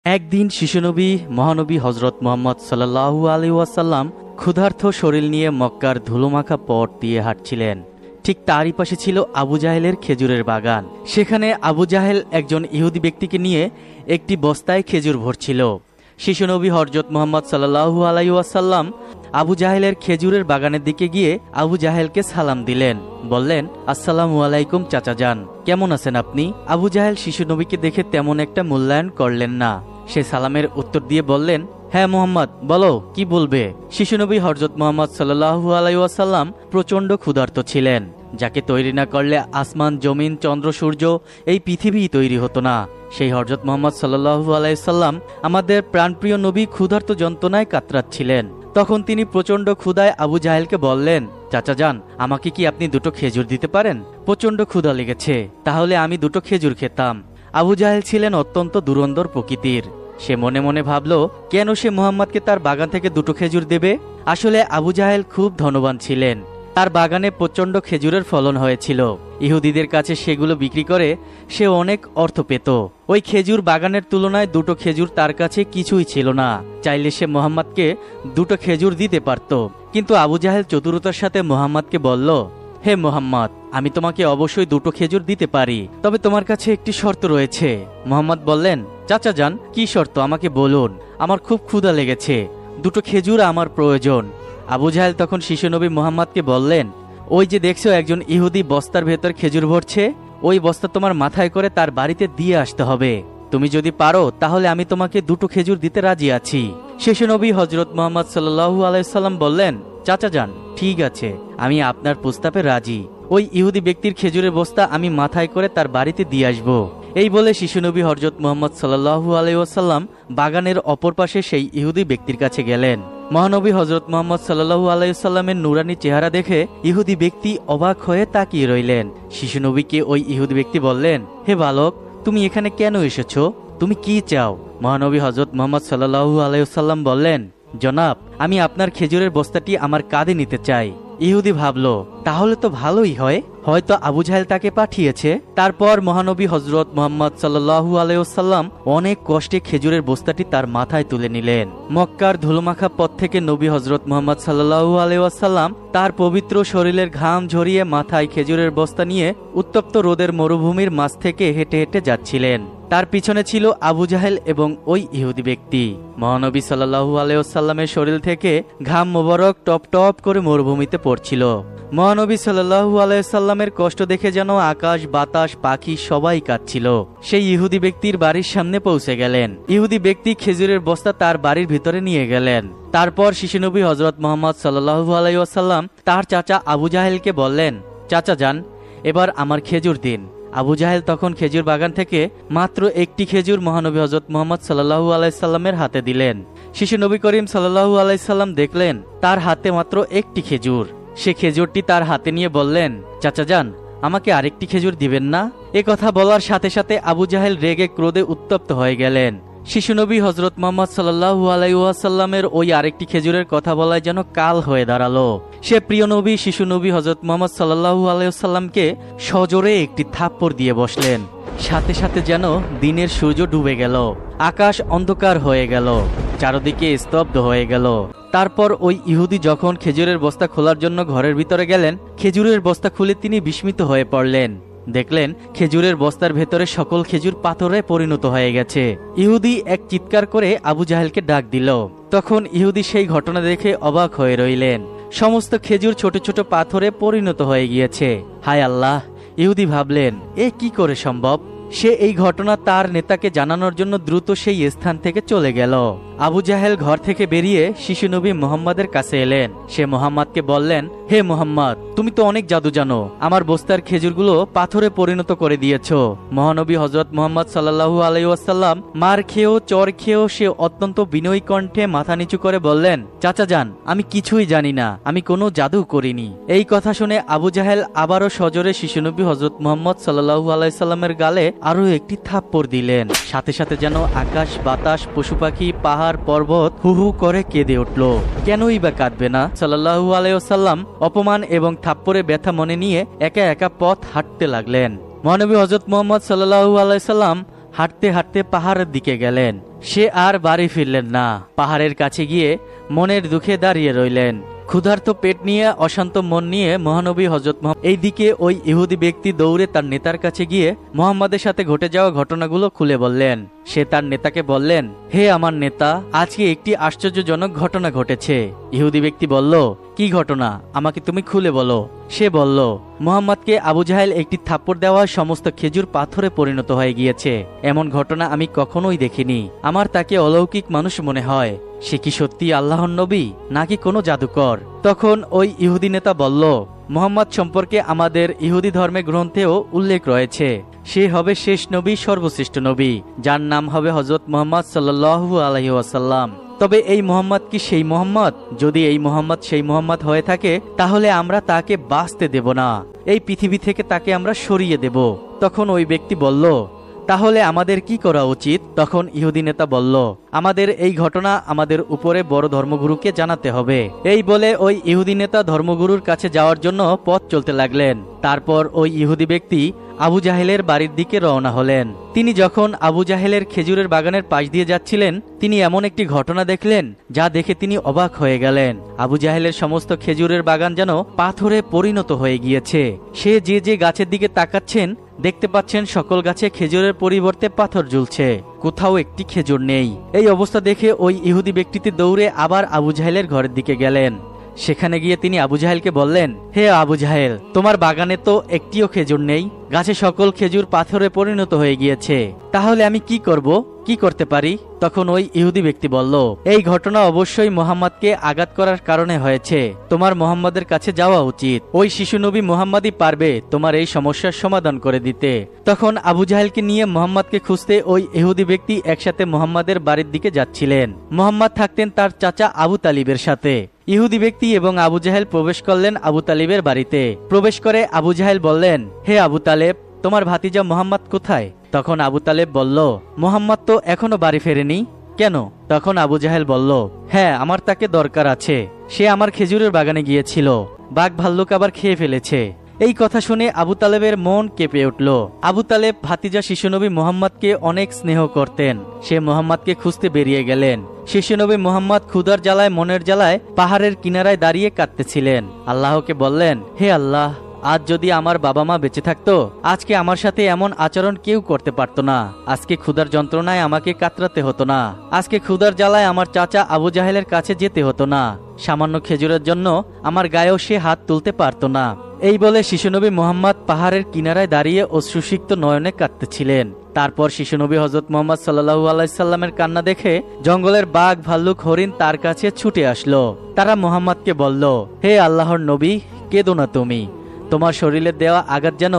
একদিন শিশুনবী মহানবী হজরত মুহাম্মদ সাল্লাল্লাহু আলাইহি ওয়াসাল্লাম ক্ষুধার্ত শরীর নিয়ে মক্কার ধুলোমাখা পথ দিয়ে হাঁটছিলেন। ঠিক তারই পাশে ছিল আবু জাহেলের খেজুরের বাগান। সেখানে আবু জাহেল একজন ইহুদি ব্যক্তিকে নিয়ে একটি বস্তায় খেজুর ভরছিল। শিশুনবী হজরত মুহাম্মদ সাল্লাল্লাহু আলাইহি ওয়াসাল্লাম আবু জাহেলের খেজুরের বাগানের দিকে গিয়ে আবু জাহেলকে সালাম দিলেন। বললেন, আসসালামু আলাইকুম চাচাজান, কেমন আছেন আপনি? আবু জাহেল শিশুনবীকে দেখে তেমন একটা মূল্যায়ন করলেন না। সে সালামের উত্তর দিয়ে বললেন, হ্যাঁ মুহাম্মদ, বলো কি বলবে। শিশুনবী হযরত মুহাম্মদ সাল্লাল্লাহু আলাইহি ওয়াসাল্লাম প্রচণ্ড ক্ষুধার্ত ছিলেন, যাকে তৈরি না করলে আসমান, জমিন, চন্দ্র, সূর্য, এই পৃথিবী তৈরি হতো না। সেই হযরত মুহাম্মদ সাল্লাল্লাহু আলাইহি সাল্লাম আমাদের প্রাণপ্রিয় নবী ক্ষুধার্ত যন্ত্রণায় কাতরাচ্ছিলেন। তখন তিনি প্রচণ্ড ক্ষুধায় আবু জাহেলকে বললেন, চাচাজান, আমাকে কি আপনি দুটো খেজুর দিতে পারেন? প্রচণ্ড ক্ষুধা লেগেছে, তাহলে আমি দুটো খেজুর খেতাম। আবু জাহেল ছিলেন অত্যন্ত দুরন্দর প্রকৃতির। সে মনে মনে ভাবল, কেন সে মুহাম্মদকে তার বাগান থেকে দুটো খেজুর দেবে। আসলে আবু জাহেল খুব ধনবান ছিলেন। তার বাগানে প্রচণ্ড খেজুরের ফলন হয়েছিল। ইহুদিদের কাছে সেগুলো বিক্রি করে সে অনেক অর্থ পেত। ওই খেজুর বাগানের তুলনায় দুটো খেজুর তার কাছে কিছুই ছিল না। চাইলে সে মুহাম্মদকে দুটো খেজুর দিতে পারত। কিন্তু আবু জাহেল চতুরতার সাথে মুহাম্মদকে বলল, হে মুহাম্মদ, আমি তোমাকে অবশ্যই দুটো খেজুর দিতে পারি, তবে তোমার কাছে একটি শর্ত রয়েছে। মুহাম্মদ বললেন, চাচাজান, কি শর্ত আমাকে বলুন, আমার খুব ক্ষুধা লেগেছে, দুটো খেজুর আমার প্রয়োজন। আবু জাহেল তখন শিশুনবী মুহাম্মদকে বললেন, ওই যে দেখছো একজন ইহুদি বস্তার ভেতর খেজুর ভরছে, ওই বস্তা তোমার মাথায় করে তার বাড়িতে দিয়ে আসতে হবে। তুমি যদি পারো তাহলে আমি তোমাকে দুটো খেজুর দিতে রাজি আছি। শিশুনবী হযরত মুহাম্মদ সাল্লাল্লাহু আলাইহি সাল্লাম বললেন, চাচাজান, ঠিক আছে, আমি আপনার প্রস্তাবে রাজি। ওই ইহুদি ব্যক্তির খেজুরের বস্তা আমি মাথায় করে তার বাড়িতে দিয়ে আসব। এই বলে শিশুনবী হযরত মুহাম্মদ সাল্লাল্লাহু আলাইহি ওয়াসাল্লাম বাগানের অপর পাশে সেই ইহুদি ব্যক্তির কাছে গেলেন। মহানবী হযরত মুহাম্মদ সাল্লাল্লাহু আলাইহি ওয়াসাল্লামের নুরানি চেহারা দেখে ইহুদি ব্যক্তি অবাক হয়ে তাকিয়ে রইলেন। শিশুনবীকে ওই ইহুদি ব্যক্তি বললেন, হে বালক, তুমি এখানে কেন এসেছো? তুমি কি চাও? মহানবী হযরত মুহাম্মদ সাল্লাল্লাহু আলাইহি ওয়াসাল্লাম বললেন, জনাব, আমি আপনার খেজুরের বস্তাটি আমার কাঁধে নিতে চাই। ইহুদি ভাবল, তাহলে তো ভালোই হয়, হয়তো আবু জাহেল তাকে পাঠিয়েছে। তারপর মহানবী হযরত মুহাম্মদ সাল্লাল্লাহু আলাইহি ওয়াসাল্লাম অনেক কষ্টে খেজুরের বস্তাটি তার মাথায় তুলে নিলেন। মক্কার ধুলোমাখা পথ থেকে নবী হযরত মুহাম্মদ সাল্লাল্লাহু আলাইহি ওয়াসাল্লাম তার পবিত্র শরীরের ঘাম ঝরিয়ে মাথায় খেজুরের বস্তা নিয়ে উত্তপ্ত রোদের মরুভূমির মাঝ থেকে হেঁটে হেঁটে যাচ্ছিলেন। তার পিছনে ছিল আবু জাহেল এবং ওই ইহুদি ব্যক্তি। মহানবী সাল্লাল্লাহু আলাইহি ওয়াসাল্লামের শরীর থেকে ঘাম মোবারক টপ টপ করে মরুভূমিতে পড়ছিল। মহানবী সাল্লাল্লাহু আলাইহি ওয়াসাল্লামের কষ্ট দেখে যেন আকাশ, বাতাস, পাখি সবাই কাঁদছিল। সেই ইহুদি ব্যক্তির বাড়ির সামনে পৌঁছে গেলেন। ইহুদি ব্যক্তি খেজুরের বস্তা তার বাড়ির ভিতরে নিয়ে গেলেন। তারপর শিশুনবী হযরত মুহাম্মদ সাল্লাল্লাহু আলাইহি ওয়াসাল্লাম তার চাচা আবু জাহেলকে বললেন, চাচাজান, এবার আমার খেজুর দিন। আবু জাহেল তখন খেজুর বাগান থেকে মাত্র একটি খেজুর মহানবী হযরত মুহাম্মদ সাল্লাল্লাহু আলাইহি সাল্লামের হাতে দিলেন। শিশু নবী করিম সাল্লাল্লাহু আলাইহি সাল্লাম দেখলেন তার হাতে মাত্র একটি খেজুর। সে খেজুরটি তার হাতে নিয়ে বললেন, চাচাজান, আমাকে আরেকটি খেজুর দিবেন না? এ কথা বলার সাথে সাথে আবু জাহেল রেগে ক্রোধে উত্তপ্ত হয়ে গেলেন। শিশুনবী হযরত মুহাম্মদ সাল্লাল্লাহু আলাইহি ওয়াসাল্লামের ওই আরেকটি খেজুরের কথা বলায় যেন কাল হয়ে দাঁড়ালো। সে প্রিয় নবী শিশুনবী হযরত মুহাম্মদ সাল্লাল্লাহু আলাইহি ওয়াসাল্লামকে সজোরে একটি থাপ্পড় দিয়ে বসলেন। সাথে সাথে যেন দিনের সূর্য ডুবে গেল, আকাশ অন্ধকার হয়ে গেল, চারদিকে স্তব্ধ হয়ে গেল। তারপর ওই ইহুদি যখন খেজুরের বস্তা খোলার জন্য ঘরের ভিতরে গেলেন, খেজুরের বস্তা খুলে তিনি বিস্মিত হয়ে পড়লেন। দেখলেন খেজুরের বস্তার ভেতরে সকল খেজুর পাথরে পরিণত হয়ে গেছে। ইহুদি এক চিৎকার করে আবু জাহেলকে ডাক দিল। তখন ইহুদি সেই ঘটনা দেখে অবাক হয়ে রইলেন। সমস্ত খেজুর ছোট ছোট পাথরে পরিণত হয়ে গিয়েছে। হায় আল্লাহ, ইহুদি ভাবলেন, এ কি করে সম্ভব? সে এই ঘটনা তার নেতাকে জানানোর জন্য দ্রুত সেই স্থান থেকে চলে গেল। আবু জাহেল ঘর থেকে বেরিয়ে শিশু নবী মুহাম্মাদের কাছে এলেন। সে মুহাম্মাদকে বললেন, হে মুহাম্মদ, তুমি তো অনেক জাদু জানো, আমার বস্তার খেজুরগুলো পাথরে পরিণত করে দিয়েছো। মহানবী হযরত মুহাম্মদ সাল্লাল্লাহু আলাইহি ওয়াসাল্লাম মার খেয়েও চর খেয়েও সে অত্যন্ত বিনয়ী কণ্ঠে মাথা নিচু করে বললেন, চাচাজান, আমি কিছুই জানি না, আমি কোনো জাদু করিনি। এই কথা শুনে আবু জাহেল আবারও সজোরে শিশুনবী হযরত মুহাম্মদ সাল্লাল্লাহু আলাইহি সাল্লামের গালে আরো একটি থাপ্পড় দিলেন। সাথে সাথে যেন আকাশ, বাতাস, পশু পাখি, পাহাড়, পর্বত হু হু করে কেঁদে উঠল। কেনই বা কাঁদবে না? সাল্লাল্লাহু আলাইহি ওয়াসাল্লাম অপমান এবং থাপ্পড়ে ব্যথা মনে নিয়ে একা একা পথ হাঁটতে লাগলেন। মহানবী হযরত মুহাম্মদ সাল্লাল্লাহু আলাইহি সাল্লাম হাঁটতে হাঁটতে পাহাড়ের দিকে গেলেন। সে আর বাড়ি ফিরলেন না। পাহাড়ের কাছে গিয়ে মনের দুঃখে দাঁড়িয়ে রইলেন। ক্ষুধার্ত পেট নিয়ে অশান্ত মন নিয়ে মহানবী হযরত মুহাম্মদ এইদিকে ওই ইহুদি ব্যক্তি দৌড়ে তার নেতার কাছে গিয়ে মুহাম্মাদের সাথে ঘটে যাওয়া ঘটনাগুলো খুলে বললেন। সে তার নেতাকে বললেন, হে আমার নেতা, আজকে একটি আশ্চর্যজনক ঘটনা ঘটেছে। ইহুদি ব্যক্তি বলল, কি ঘটনা, আমাকে তুমি খুলে বলো। সে বলল, মুহাম্মদকে আবু জাহেল একটি থাপ্পড় দেওয়া সমস্ত খেজুর পাথরে পরিণত হয়ে গিয়েছে। এমন ঘটনা আমি কখনোই দেখিনি। আমার তাকে অলৌকিক মানুষ মনে হয়। সে কি সত্যি আল্লাহর নবী নাকি কোনো জাদুকর? তখন ওই ইহুদি নেতা বলল, মুহাম্মদ সম্পর্কে আমাদের ইহুদি ধর্মে গ্রন্থেও উল্লেখ রয়েছে। সে হবে শেষ নবী, সর্বশ্রেষ্ঠ নবী, যার নাম হবে হযরত মুহাম্মদ সাল্লাল্লাহু আলাইহি ওয়াসাল্লাম। তবে এই মুহাম্মদ কি সেই মুহাম্মদ? যদি এই মুহাম্মদ সেই মুহাম্মদ হয়ে থাকে তাহলে আমরা তাকে বাঁচতে দেব না, এই পৃথিবী থেকে তাকে আমরা সরিয়ে দেব। তখন ওই ব্যক্তি বলল, তাহলে আমাদের কি করা উচিত? তখন ইহুদি নেতা বলল, আমাদের এই ঘটনা আমাদের উপরে বড় ধর্মগুরুকে জানাতে হবে। এই বলে ওই ইহুদি নেতা ধর্মগুরুর কাছে যাওয়ার জন্য পথ চলতে লাগলেন। তারপর ওই ইহুদি ব্যক্তি আবু জাহেলের বাড়ির দিকে রওনা হলেন। তিনি যখন আবু জাহেলের খেজুরের বাগানের পাশ দিয়ে যাচ্ছিলেন, তিনি এমন একটি ঘটনা দেখলেন যা দেখে তিনি অবাক হয়ে গেলেন। আবু জাহেলের সমস্ত খেজুরের বাগান যেন পাথরে পরিণত হয়ে গিয়েছে। সে যে যে গাছের দিকে তাকাচ্ছেন দেখতে পাচ্ছেন সকল গাছে খেজুরের পরিবর্তে পাথর ঝুলছে, কোথাও একটি খেজুর নেই। এই অবস্থা দেখে ওই ইহুদি ব্যক্তিটি দৌড়ে আবার আবু জাহেলের ঘরের দিকে গেলেন। সেখানে গিয়ে তিনি আবু জাহেলকে বললেন, হে আবু জাহেল, তোমার বাগানে তো একটিও খেজুর নেই, গাছে সকল খেজুর পাথরে পরিণত হয়ে গিয়েছে, তাহলে আমি কি করব, কি করতে পারি? তখন ওই ইহুদি ব্যক্তি বলল, এই ঘটনা অবশ্যই মুহাম্মদকে আঘাত করার কারণে হয়েছে। তোমার মুহাম্মদের কাছে যাওয়া উচিত। ওই শিশু নবী মুহাম্মদই পারবে তোমার এই সমস্যার সমাধান করে দিতে। তখন আবু জাহেলকে নিয়ে মুহাম্মদকে খুঁজতে ওই ইহুদি ব্যক্তি একসাথে মুহাম্মদের বাড়ির দিকে যাচ্ছিলেন। মুহাম্মদ থাকতেন তার চাচা আবু তালিবের সাথে। ইহুদি ব্যক্তি এবং আবু জাহেল প্রবেশ করলেন আবু তালিবের বাড়িতে। প্রবেশ করে আবু জাহেল বললেন, হে আবু তালেব, তোমার ভাতিজা মুহাম্মদ কোথায়? তখন আবু তালেব বলল, মুহাম্মদ তো এখনো বাড়ি ফেরেনি। কেন? তখন আবু জাহেল বলল, হ্যাঁ, আমার তাকে দরকার আছে। সে আমার খেজুরের বাগানে গিয়েছিল, বাঘ ভাল্লুক আবার খেয়ে ফেলেছে। এই কথা শুনে আবু তালেবের মন কেঁপে উঠল। আবু তালেব ভাতিজা শিশুনবী মুহাম্মদকে অনেক স্নেহ করতেন। সে মুহাম্মদকে খুঁজতে বেরিয়ে গেলেন। শিশুনবী মুহাম্মদ ক্ষুধার জ্বালায় মনের জ্বালায় পাহাড়ের কিনারায় দাঁড়িয়ে কাঁদতেছিলেন। আল্লাহকে বললেন, হে আল্লাহ, আজ যদি আমার বাবা মা বেঁচে থাকতো, আজকে আমার সাথে এমন আচরণ কেউ করতে পারতো না। আজকে ক্ষুধার যন্ত্রণায় আমাকে কাতরাতে হতো না। আজকে ক্ষুধার জ্বালায় আমার চাচা আবু জাহেলের কাছে যেতে হতো না। সামান্য খেজুরের জন্য আমার গায়েও সে হাত তুলতে পারতো না। এই বলে শিশুনবী মুহাম্মদ পাহাড়ের কিনারায় দাঁড়িয়ে অশ্রুসিক্ত নয়নে কাঁদতেছিলেন। তারপর শিশুনবী হযরত মুহাম্মদ সাল্লাল্লাহু আলাইহি সাল্লামের কান্না দেখে জঙ্গলের বাঘ ভাল্লুক হরিণ তার কাছে ছুটে আসলো। তারা মুহাম্মদকে বলল, হে আল্লাহর নবী, কেঁদো না তুমি, তোমার শরীরে দেওয়া আঘাত যেন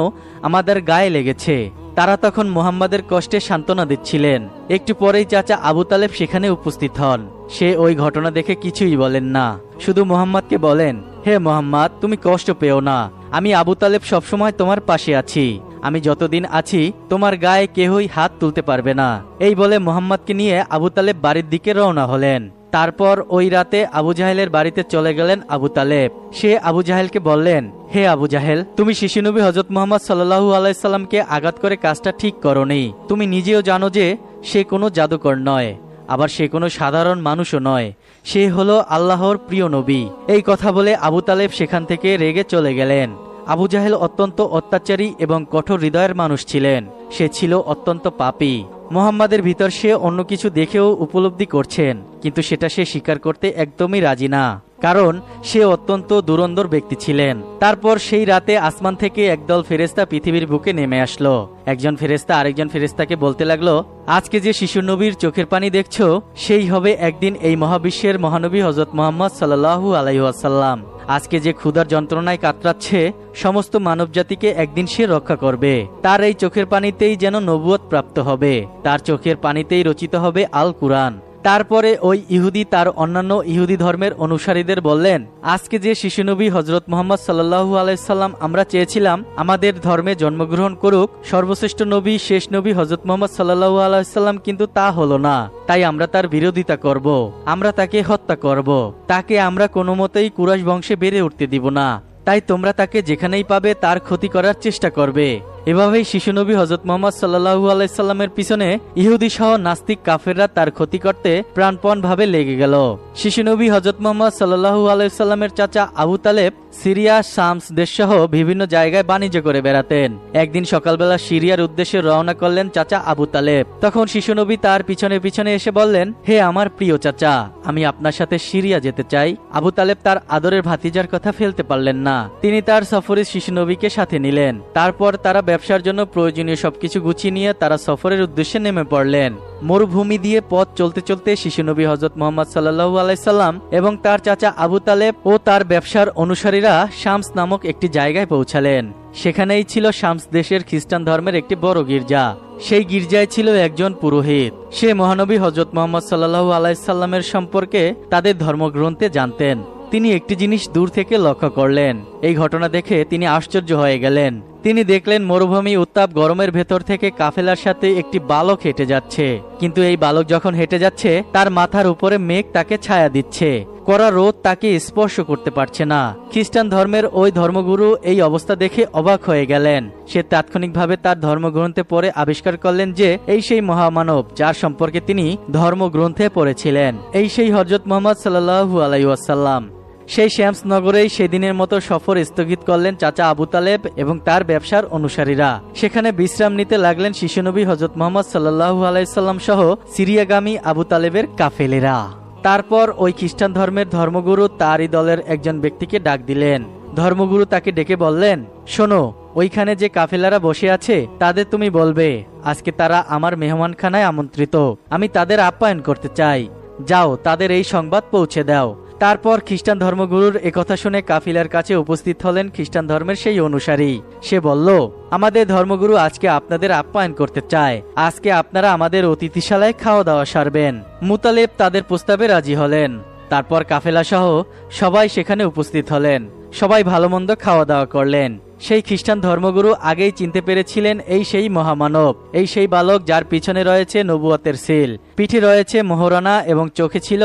আমাদের গায়ে লেগেছে। তারা তখন মুহাম্মাদের কষ্টে সান্ত্বনা দিচ্ছিলেন। একটু পরেই চাচা আবু তালেব সেখানে উপস্থিত হন। সে ওই ঘটনা দেখে কিছুই বলেন না, শুধু মুহাম্মাদকে বলেন, হে মুহাম্মদ, তুমি কষ্ট পেও না, আমি আবু তালেব সবসময় তোমার পাশে আছি। আমি যতদিন আছি তোমার গায়ে কেহই হাত তুলতে পারবে না। এই বলে মুহাম্মদকে নিয়ে আবু তালেব বাড়ির দিকে রওনা হলেন। তারপর ওই রাতে আবু জাহেলের বাড়িতে চলে গেলেন আবু তালেব। সে আবু জাহেলকে বললেন, হে আবু জাহেল, তুমি শিশুনবী হযরত মুহাম্মদ সাল্লাল্লাহু আলাইহি সাল্লামকে আঘাত করে কাজটা ঠিক করোনি। তুমি নিজেও জানো যে সে কোনো জাদুকর নয়, আবার সে কোনো সাধারণ মানুষও নয়। সে হলো আল্লাহর প্রিয় নবী। এই কথা বলে আবু তালেব সেখান থেকে রেগে চলে গেলেন। আবু জাহেল অত্যন্ত অত্যাচারী এবং কঠোর হৃদয়ের মানুষ ছিলেন। সে ছিল অত্যন্ত পাপী। মুহাম্মাদের ভিতর সে অন্য কিছু দেখেও উপলব্ধি করছেন, কিন্তু সেটা সে স্বীকার করতে একদমই রাজি না, কারণ সে অত্যন্ত দুরন্দর ব্যক্তি ছিলেন। তারপর সেই রাতে আসমান থেকে একদল ফেরেশতা পৃথিবীর বুকে নেমে আসলো। একজন ফেরেশতা আরেকজন ফেরেশতাকে বলতে লাগলো, আজকে যে শিশু নবীর চোখের পানি দেখছো, সেই হবে একদিন এই মহাবিশ্বের মহানবী হযরত মুহাম্মদ সাল্লাল্লাহু আলাইহি ওয়াসাল্লাম। আজকে যে ক্ষুধার যন্ত্রণায় কাতরাচ্ছে, সমস্ত মানবজাতিকে একদিন সে রক্ষা করবে। তার এই চোখের পানিতেই যেন নবুয়ত প্রাপ্ত হবে, তার চোখের পানিতেই রচিত হবে আল কুরআন। তারপরে ওই ইহুদি তার অন্যান্য ইহুদি ধর্মের অনুসারীদের বললেন, আজকে যে শিশুনবী হযরত মুহাম্মদ সাল্লাল্লাহু আলাইহি সাল্লাম আমরা চেয়েছিলাম আমাদের ধর্মে জন্মগ্রহণ করুক, সর্বশ্রেষ্ঠ নবী শেষ নবী হযরত মুহাম্মদ সাল্লাল্লাহু আলাইহি সাল্লাম, কিন্তু তা হলো না। তাই আমরা তার বিরোধিতা করব, আমরা তাকে হত্যা করব, তাকে আমরা কোনো মতেই কুরাইশ বংশে বেড়ে উঠতে দিব না। তাই তোমরা তাকে যেখানেই পাবে তার ক্ষতি করার চেষ্টা করবে। এভাবেই শিশুনবী হযরত মুহাম্মদ সাল্লাল্লাহু আলাইহি সাল্লামের পিছনে ইহুদি সহ নাস্তিক কাফেররা তার ক্ষতি করতে প্রাণপণভাবে লেগে গেল। শিশুনবী হযরত মুহাম্মদ সাল্লাল্লাহু আলাইহি সাল্লামের চাচা আবু তালেব সিরিয়া, শামস দেশসহ বিভিন্ন জায়গায় বাণিজ্য করে বেড়াতেন। একদিন সকালবেলা সিরিয়ার উদ্দেশ্যে রওনা করলেন চাচা আবু তালেব। তখন শিশুনবী তার পিছনে পিছনে এসে বললেন, হে আমার প্রিয় চাচা, আমি আপনার সাথে সিরিয়া যেতে চাই। আবু তালেব তার আদরের ভাতিজার কথা ফেলতে পারলেন না। তিনি তার সফরে শিশুনবীকে সাথে নিলেন। তারপর তারা ব্যবসার জন্য প্রয়োজনীয় সবকিছু গুছিয়ে নিয়ে তারা সফরের উদ্দেশ্যে নেমে পড়লেন। মরুভূমি দিয়ে পথ চলতে চলতে শিশুনবী হযরত মুহাম্মদ সাল্লাল্লাহু আলাইহি সাল্লাম এবং তার চাচা আবু তালেব ও তার ব্যবসার অনুসারীরা শামস নামক একটি জায়গায় পৌঁছালেন। সেখানেই ছিল শামস দেশের খ্রিস্টান ধর্মের একটি বড় গির্জা। সেই গির্জায় ছিল একজন পুরোহিত। সে মহানবী হযরত মুহাম্মদ সাল্লাল্লাহু আলাইহি সাল্লামের সম্পর্কে তাদের ধর্মগ্রন্থে জানতেন। তিনি একটি জিনিস দূর থেকে লক্ষ্য করলেন। এই ঘটনা দেখে তিনি আশ্চর্য হয়ে গেলেন। তিনি দেখলেন মরুভূমি উত্তাপ গরমের ভেতর থেকে কাফেলার সাথে একটি বালক হেঁটে যাচ্ছে। কিন্তু এই বালক যখন হেঁটে যাচ্ছে, তার মাথার উপরে মেঘ তাকে ছায়া দিচ্ছে। কড়া রোদ তাকে স্পর্শ করতে পারছে না। খ্রিস্টান ধর্মের ওই ধর্মগুরু এই অবস্থা দেখে অবাক হয়ে গেলেন। সে তাৎক্ষণিকভাবে তার ধর্মগ্রন্থে পড়ে আবিষ্কার করলেন যে এই সেই মহামানব যার সম্পর্কে তিনি ধর্মগ্রন্থে পড়েছিলেন। এই সেই হযরত মুহাম্মদ সাল্লাল্লাহু আলাইহি ওয়াসাল্লাম। সেই শামস নগরেই সেদিনের মতো সফর স্থগিত করলেন চাচা আবু তালেব এবং তার ব্যবসার অনুসারীরা। সেখানে বিশ্রাম নিতে লাগলেন শিশুনবী হযরত মুহাম্মদ সাল্লাল্লাহু আলাইহি সাল্লাম সহ সিরিয়াগামী আবু তালেবের কাফেলেরা। তারপর ওই খ্রিস্টান ধর্মের ধর্মগুরু তারই দলের একজন ব্যক্তিকে ডাক দিলেন। ধর্মগুরু তাকে ডেকে বললেন, শোনো, ওইখানে যে কাফেলারা বসে আছে তাদের তুমি বলবে আজকে তারা আমার মেহমানখানায় আমন্ত্রিত। আমি তাদের আপ্যায়ন করতে চাই। যাও, তাদের এই সংবাদ পৌঁছে দাও। তারপর খ্রিস্টান ধর্মগুরুর একথা শুনে কাফিলার কাছে উপস্থিত হলেন খ্রিস্টান ধর্মের সেই অনুসারী। সে বলল, আমাদের ধর্মগুরু আজকে আপনাদের আপ্যায়ন করতে চায়। আজকে আপনারা আমাদের অতিথিশালায় খাওয়া দাওয়া সারবেন। মুতালেব তাদের প্রস্তাবে রাজি হলেন। তারপর কাফেলা সহ সবাই সেখানে উপস্থিত হলেন। সবাই ভালো মন্দ খাওয়া দাওয়া করলেন। সেই খ্রিস্টান ধর্মগুরু আগেই চিনতে পেরেছিলেন এই সেই মহামানব, এই সেই বালক যার পিছনে রয়েছে নবুয়তের সিল, পিঠে রয়েছে মোহরানা এবং চোখে ছিল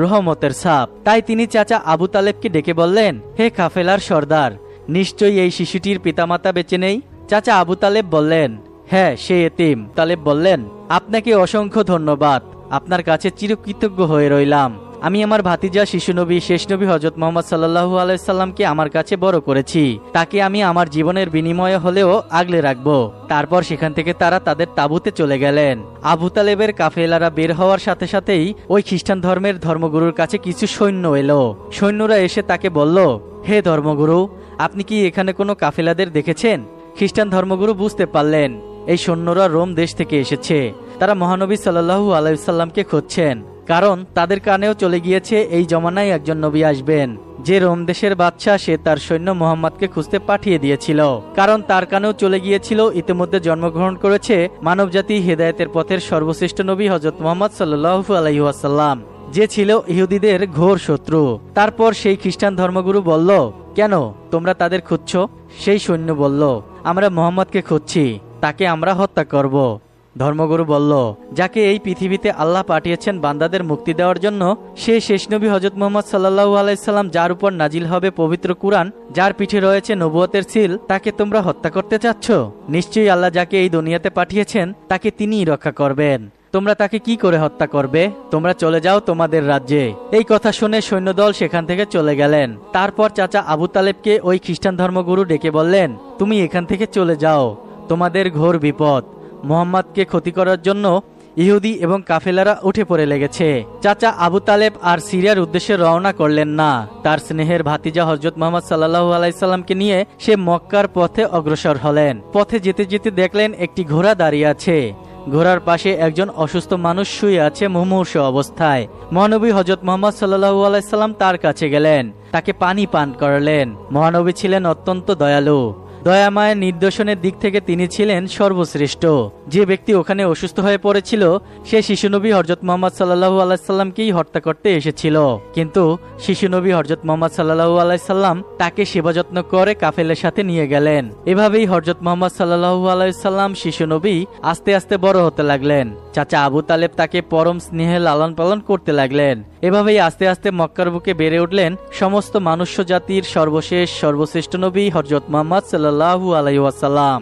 রহমতের ছাপ। তাই তিনি চাচা আবু তালেবকে ডেকে বললেন, হে কাফেলার সর্দার, নিশ্চয়ই এই শিশুটির পিতামাতা বেঁচে নেই? চাচা আবু তালেব বললেন, হ্যাঁ, সে এতিম। তালেব বললেন, আপনাকে অসংখ্য ধন্যবাদ। আপনার কাছে চিরকৃতজ্ঞ হয়ে রইলাম। আমি আমার ভাতিজা শিশুনবী শেষ নবী হযরত মুহাম্মদ সাল্লাল্লাহু আলাইহি সাল্লামকে আমার কাছে বড় করেছি। তাকে আমি আমার জীবনের বিনিময়ে হলেও আগলে রাখবো। তারপর সেখান থেকে তারা তাদের তাঁবুতে চলে গেলেন। আবু তালেবের কাফেলারা বের হওয়ার সাথে সাথেই ওই খ্রিস্টান ধর্মের ধর্মগুরুর কাছে কিছু সৈন্য এলো। সৈন্যরা এসে তাকে বলল, হে ধর্মগুরু, আপনি কি এখানে কোনো কাফেলাদের দেখেছেন? খ্রিস্টান ধর্মগুরু বুঝতে পারলেন এই সৈন্যরা রোম দেশ থেকে এসেছে। তারা মহানবী সাল্লাল্লাহু আলাইহি সাল্লামকে খুঁজছেন, কারণ তাদের কানেও চলে গিয়েছে এই জমানায় একজন নবী আসবেন। যে রোম দেশের বাদশাহ, সে তার সৈন্য মুহাম্মদকে খুঁজতে পাঠিয়ে দিয়েছিল। কারণ তার কানেও চলে গিয়েছিল ইতিমধ্যে জন্মগ্রহণ করেছে মানবজাতি হেদায়েতের পথের সর্বশ্রেষ্ঠ নবী হযরত মুহাম্মদ সাল্লাল্লাহু আলাইহি ওয়াসাল্লাম, যে ছিল ইহুদিদের ঘোর শত্রু। তারপর সেই খ্রিস্টান ধর্মগুরু বলল, কেন তোমরা তাদের খুঁজছো? সেই সৈন্য বলল, আমরা মুহাম্মদকে খুঁজছি, তাকে আমরা হত্যা করব। ধর্মগুরু বলল, যাকে এই পৃথিবীতে আল্লাহ পাঠিয়েছেন বান্দাদের মুক্তি দেওয়ার জন্য, সে শেষ নবী হযরত মুহাম্মদ সাল্লাল্লাহু আলাইহি সাল্লাম, যার উপর নাজিল হবে পবিত্র কুরআন, যার পিঠে রয়েছে নবুয়তের সিল, তাকে তোমরা হত্যা করতে চাচ্ছ? নিশ্চয়ই আল্লাহ যাকে এই দুনিয়াতে পাঠিয়েছেন তাকে তিনিই রক্ষা করবেন। তোমরা তাকে কি করে হত্যা করবে? তোমরা চলে যাও তোমাদের রাজ্যে। এই কথা শুনে সৈন্যদল সেখান থেকে চলে গেলেন। তারপর চাচা আবু তালেবকে ওই খ্রিস্টান ধর্মগুরু ডেকে বললেন, তুমি এখান থেকে চলে যাও, তোমাদের ঘোর বিপদ। মুহাম্মদকে ক্ষতি করার জন্য ইহুদি এবং কাফেলারা উঠে পড়ে লেগেছে। চাচা আবু তালেব আর সিরিয়ার উদ্দেশ্যে রওনা করলেন না। তার স্নেহের ভাতিজা হযরত মুহাম্মদ সাল্লাল্লাহু আলাইহি সাল্লামকে নিয়ে সে মক্কার পথে অগ্রসর হলেন। পথে যেতে যেতে দেখলেন একটি ঘোড়া দাঁড়িয়ে আছে। ঘোড়ার পাশে একজন অসুস্থ মানুষ শুয়ে আছে মুমূর্ষ অবস্থায়। মহানবী হযরত মুহাম্মদ সাল্লাল্লাহু আলাইহি সাল্লাম তার কাছে গেলেন, তাকে পানি পান করালেন। মহানবী ছিলেন অত্যন্ত দয়ালু। দয়াময়ের নির্দেশনের দিক থেকে তিনি ছিলেন সর্বশ্রেষ্ঠ। যে ব্যক্তি ওখানে অসুস্থ হয়ে পড়েছিল, সে শিশুনবী হযরত মুহাম্মদ সাল্লাল্লাহু আলাইহি সাল্লামকেই হত্যা করতে এসেছিল। কিন্তু শিশুনবী হযরত মুহাম্মদ সাল্লাল্লাহু আলাইহি সাল্লাম তাকে সেবা যত্ন করে কাফেলের সাথে নিয়ে গেলেন। এভাবেই হযরত মুহাম্মদ সাল্লাল্লাহু আলাইহি সাল্লাম শিশুনবী আস্তে আস্তে বড় হতে লাগলেন। চাচা আবু তালেব তাকে পরম স্নেহে লালন পালন করতে লাগলেন। এভাবেই আস্তে আস্তে মক্কার বুকে বেড়ে উঠলেন সমস্ত মনুষ্য জাতির সর্বশেষ সর্বশ্রেষ্ঠ নবী হযরত মুহাম্মদ সাল্লাল্লাহু আলাইহি ওয়াসাল্লাম।